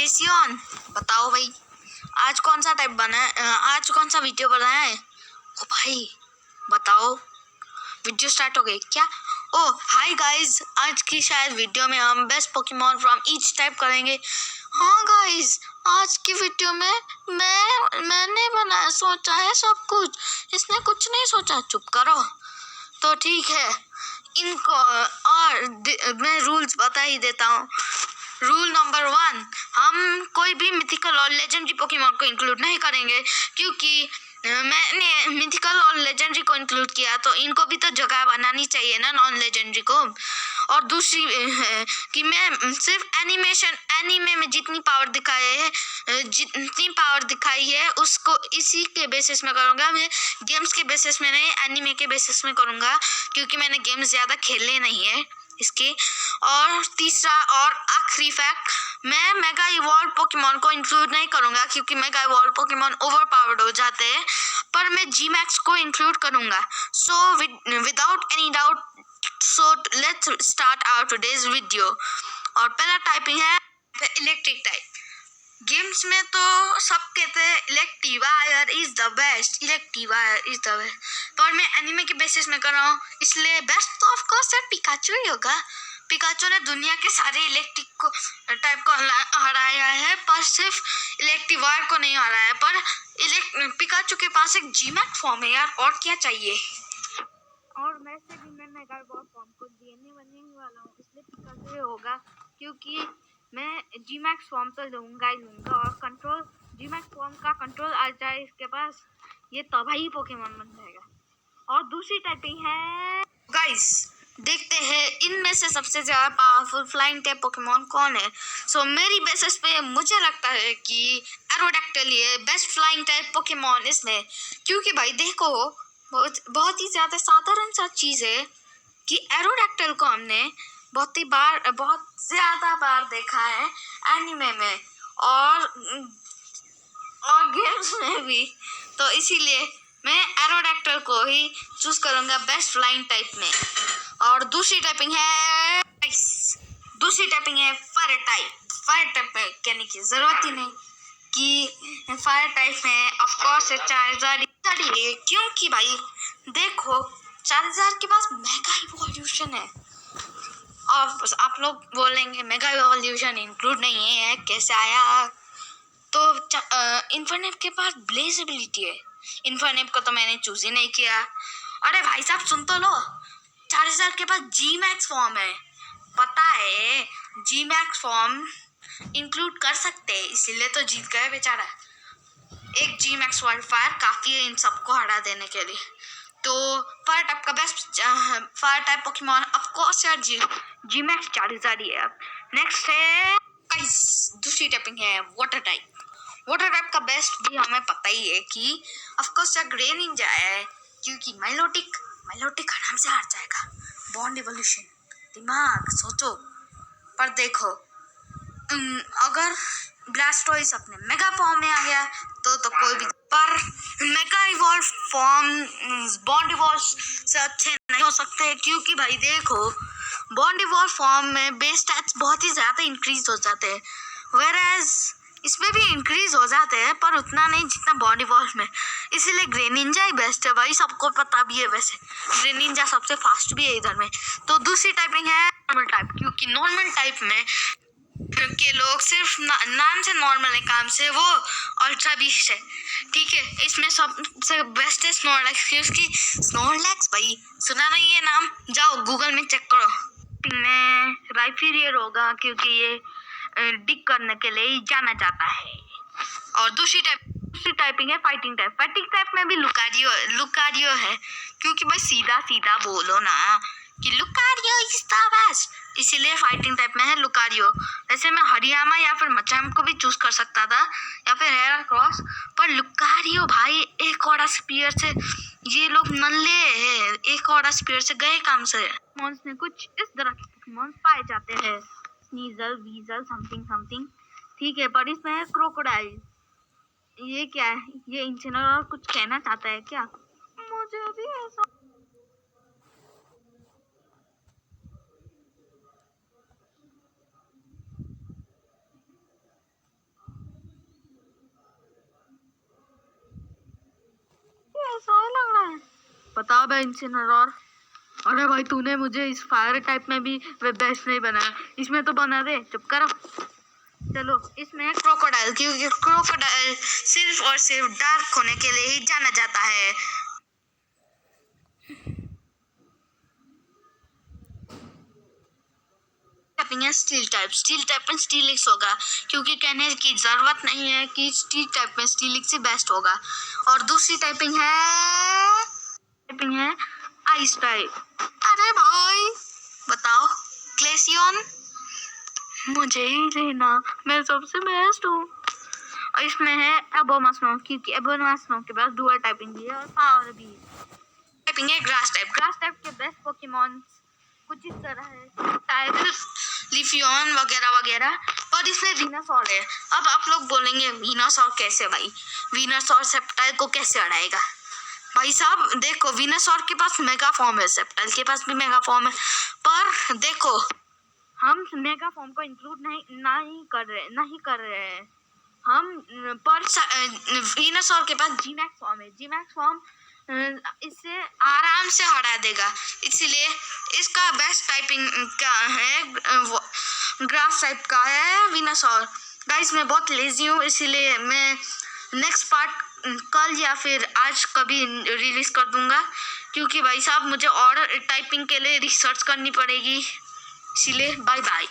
जेसियन बताओ भाई, आज कौन सा टाइप बना है, आज कौन सा वीडियो बना है? ओ भाई बताओ, वीडियो स्टार्ट हो गई क्या? ओ हाय गाइस, आज की शायद वीडियो में हम best Pokemon from each type करेंगे। हाँ गाइस, आज की वीडियो में मैंने बनाया, सोचा है सब कुछ, इसने कुछ नहीं सोचा। चुप करो। तो ठीक है, इनको और मैं रूल्स बता ही देता हूँ। रूल नंबर 1, हम कोई भी मिथिकल और लेजेंडरी पोकेमॉन को इंक्लूड नहीं करेंगे, क्योंकि मैंने मिथिकल और लेजेंडरी को इंक्लूड किया तो इनको भी तो जगह बनानी चाहिए ना नॉन लेजेंडरी को। और दूसरी कि मैं सिर्फ एनीमे में जितनी पावर दिखाई है उसको इसी के बेसिस में करूँगा। मैं गेम्स के बेसिस में नहीं, एनीमे के बेसिस में करूँगा, क्योंकि मैंने गेम्स ज़्यादा खेले नहीं है इसके। और तीसरा और आखिरी फैक्ट, मैं मेगा इवॉल्व पोकेमॉन को इंक्लूड नहीं करूँगा, क्योंकि mega evolve Pokemon over powered हो जाते हैं, पर मैं जी मैक्स को इंक्लूड करूँगा। So without any doubt, so let's start our today's video. और पहला टाइपिंग है इलेक्ट्रिक टाइप। गेम्स में तो सब कहते हैं इलेक्टिवायर इज द बेस्ट, पर मैं एनिमे के बेसिस में कर रहा हूँ, इसलिए बेस्ट तो ऑफ कोर्स पिकाचू ही होगा। पिकाचू ने दुनिया के सारे इलेक्ट्रिक को टाइप को हराया है, पर सिर्फ इलेक्टिवायर को नहीं हराया है। पर पिकाचू के पास एक जीमैक्स फॉर्म है यार, और क्या चाहिए। और वैसे भी मैं मेगा इवॉल्व फॉर्म को देने वाला हूँ, इसलिए पिकाचू होगा, क्योंकि मैं जीमैक्स फॉर्म तो लूँगा ही लूँगा। और कंट्रोल, जीमैक्स फॉर्म का कंट्रोल आ जाए इसके पास, ये तबाही पोकेमॉन बन जाएगा। और दूसरी टाइपिंग है गाइस, देखते हैं इनमें से सबसे ज़्यादा पावरफुल फ्लाइंग टाइप पोकेमॉन कौन है। सो मेरी बेसिस पे मुझे लगता है कि एरोडैक्टिल ये बेस्ट फ्लाइंग टाइप पोकेमॉन इसमें, क्योंकि भाई देखो बहुत ही ज़्यादा साधारण सा चीज़ है कि एरोडैक्टिल को हमने बहुत ज़्यादा बार देखा है एनिमे में और गेम्स में भी, तो इसीलिए मैं एरोडैक्टिल को ही चूज करूँगा बेस्ट फ्लाइंग टाइप में। और दूसरी टाइपिंग है फायर टाइप में कहने की ज़रूरत ही नहीं कि फायर टाइप में ऑफ कोर्स चार्जर, क्योंकि भाई देखो चार्जर के पास मेगा इवोल्यूशन है। और आप लोग बोलेंगे मेगा इवोल्यूशन इंक्लूड नहीं है, कैसे आया? तो इन्फरनेप के पास ब्लेज एबिलिटी है, इन्फरनेप को तो मैंने चूज ही नहीं किया। अरे भाई साहब सुन तो लो, चार्जर के पास जी मैक्स फॉर्म है, पता है जी मैक्स फॉर्म इंक्लूड कर सकते हैं, इसीलिए तो जीत गए बेचारा। एक जी मैक्स वाइल्डफायर काफ़ी है इन सबको हरा देने के लिए। तो फायर टाइप का best fire type Pokemon of course यार जी मैक्स चार्जर ही है। नेक्स्ट है गाइस, दूसरी टाइपिंग है वाटर टाइप का बेस्ट भी हमें पता ही है कि ऑफ कोर्स यार ग्रे निंजा है, क्योंकि माइलोटिक आराम से हार जाएगा। बॉन्ड इवोल्यूशन, दिमाग सोचो। पर देखो अगर ब्लास्टोइस अपने मेगा फॉर्म में आ गया तो कोई भी, पर mega evolve form bond evolve से अच्छे नहीं हो सकते, क्योंकि भाई देखो बॉन्ड इवॉल्व फॉर्म में बेस स्टैट्स बहुत ही ज़्यादा इंक्रीज हो जाते हैं, वेराज इसमें भी इंक्रीज हो जाते हैं पर उतना नहीं जितना बॉन्ड इवॉल्व में। इसीलिए ग्रे निंजा ही बेस्ट है भाई, सबको पता भी है। वैसे ग्रे निंजा सबसे फास्ट भी है इधर में। तो दूसरी टाइपिंग है नॉर्मल टाइप, क्योंकि नॉर्मल टाइप में के लोग सिर्फ नाम से नॉर्मल है, काम से वो अल्ट्रा बीस्ट है, ठीक है। इसमें सबसे बेस्ट है स्नोरलैक्स, क्योंकि स्नोरलैक्स भाई सुना नहीं है नाम, जाओ गूगल में चेक करो। में राइफिरियर होगा, क्योंकि ये डिग करने के लिए जाना जाता है। और दूसरी टाइपिंग है फाइटिंग टाइप में भी लुकारियो है, क्योंकि भाई सीधा बोलो ना कि लुकारियो इज द बेस्ट, इसीलिए फाइटिंग टाइप में है लुकारियो। वैसे मैं हरियामा या फिर मचाम को भी चूज कर सकता था, या फिर हेरा क्रॉस, पर लुकारियो भाई एक और स्पीयर से, ये लोग नल्ले हैं, एक और स्पीयर से गए काम से। मॉन्स में कुछ इस तरह के पोकेमॉन्स पाए जाते हैं, स्नीजल, वीजल, समथिंग, ठीक है। पर इसमें है क्रोकोडाइल। ये क्या है? ये इंसिनर कुछ कहना चाहता है क्या? मुझे भी ऐसा बता भाई इंसिनरॉर। अरे भाई तूने मुझे इस फायर टाइप में भी बेस्ट नहीं बनाया, इसमें तो बना दे, चुप करो। चलो इसमें क्रोकोडाइल, क्योंकि क्रोकोडाइल सिर्फ और सिर्फ डार्क होने के लिए ही जाना जाता है। स्टील टाइप में स्टील एक्स होगा, क्योंकि कहने की जरूरत नहीं है कि स्टील टाइप में स्टील एक्स ही बेस्ट होगा। और दूसरी टाइपिंग है आइस टाइप। अरे भाई बताओ, ग्लेसियन मुझे ही लेना, मैं सबसे बेस्ट हूँ। और इसमें है एबोमास्नो, क्योंकि एबोमास्नो के पास डुअल टाइपिंग भी है और पावर भी। टाइपिंग है ग्रास टाइप के बेस्ट पोकेमॉन कुछ इस तरह है, टाइगर, लिफियन वगैरह वगैरह। और इसमें वीनासॉर है। अब आप लोग बोलेंगे वीनासॉर कैसे भाई, वीनासॉर सेप्टाइल को कैसे हराएगा? भाई साहब देखो, वीनासॉर के पास मेगा फॉर्म है, सेप्टाइल के पास भी मेगा फॉर्म है, पर देखो हम मेगा फॉर्म को इंक्लूड नहीं कर रहे हैं हम, पर वीनासॉर के पास जीमैक्स फॉर्म है। जीमैक्स फॉर्म इससे आराम से हरा देगा, इसलिए इसका बेस्ट टाइपिंग क्या है, ग्रास टाइप का है वीनासॉर। गाइस मैं बहुत लेजी हूँ, इसीलिए मैं नेक्स्ट पार्ट कल या फिर आज कभी रिलीज कर दूंगा, क्योंकि भाई साहब मुझे और टाइपिंग के लिए रिसर्च करनी पड़ेगी, इसीलिए बाय बाय।